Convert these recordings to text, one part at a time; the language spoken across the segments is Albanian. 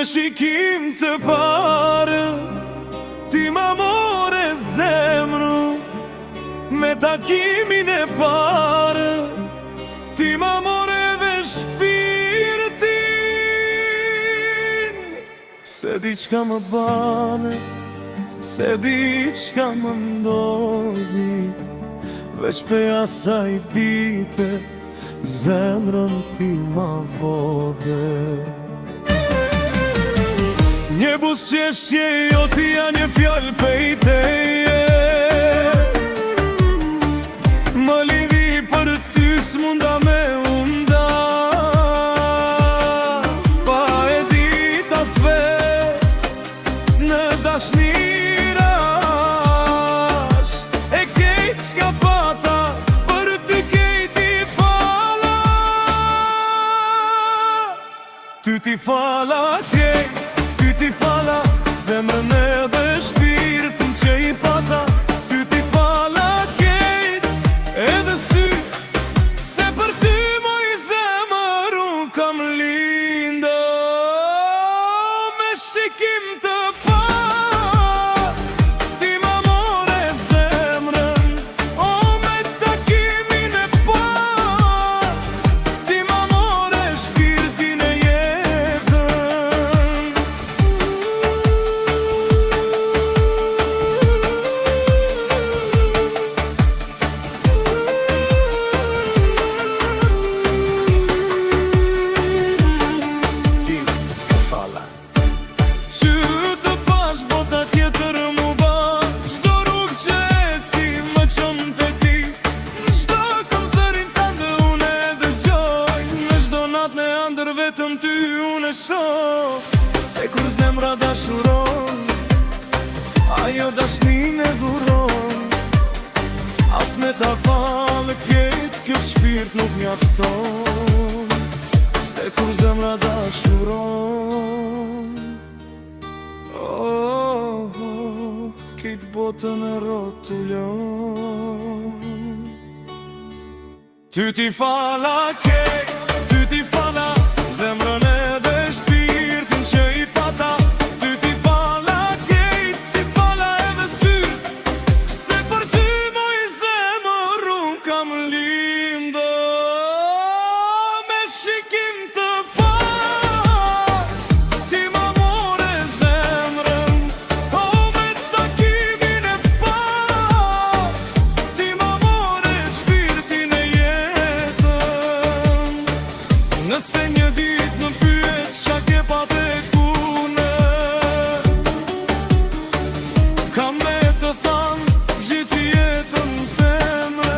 shikim të parë, ti ma more zemru. Me takimin e parë, ti ma more dhe shpirtin. Se di qka më bane, se di qka më ndodhi, veç pe asaj dite zemrën ti ma vodhe. Një busqeshje jo t'ja një fjallë pejteje, më lidhi për ty s'munda me unda. Pa e dit as vet në dashnirash, e kejt qka pata për ty kejt i fala. Ty ti fala kejt, ty ti fala zemrën edhe shpirtin që i pata. Ty ti fala kejt edhe sy, se për ty moj zemër unë kam linda. Me shikim të parë, ti ma more zemrën. O me takimin e parë, ti ma more shpirtin e jetën. Që të pash bota tjetër mu ba, çdo rrugë që eci më qon te ti. Në çdo kom zërin tënde unë e dëgjoj, në çdo nat me ëndër vetëm ty unë e shoh. Se kur zemra dashuron, ajo dashnin e dhuron. As me ta falë kejt kjo shpirt nuk mjafton. Se kur zemra dashuron, kejt botën e rotulon. Ty ti fala kejt, ty ti fala zemrën edhe shpirtin që i pata. Ty ti fala kejt, ti fala edhe sy, se për ty moj zemër unë kam linda. Me shikim të parë, ti ma more zemrën. O me takimin e parë, ti ma more shpirtin e jetën. Nëse një dit më pyet çka ke pa tek unë, kam me të thanë gjithë jetën teme.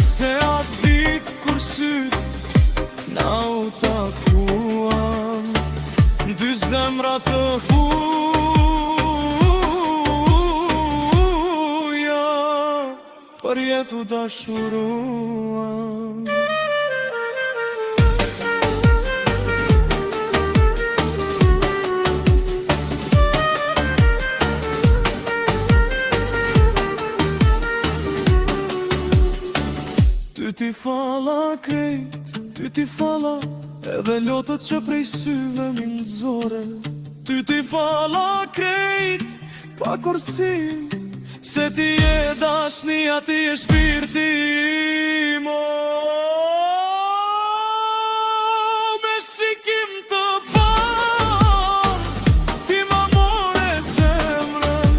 Se atë dit kur syt na u takuan, dy zemra të huja për jetu dashuruan. Ty ti fala krejt, ty ti fala edhe lotët që prej syve mi nxore. Ty ti fala krejt, pa kursi, se ti je dashnia, ti je shpirti im. Me shikim të parë, ti ma more zemrën.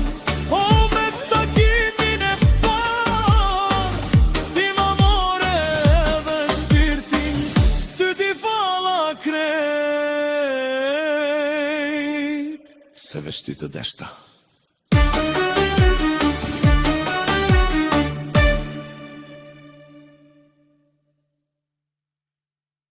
O me takimin e parë, ti ma more edhe shpirtin. Ty ti fala krejt, se veç ty të deshta.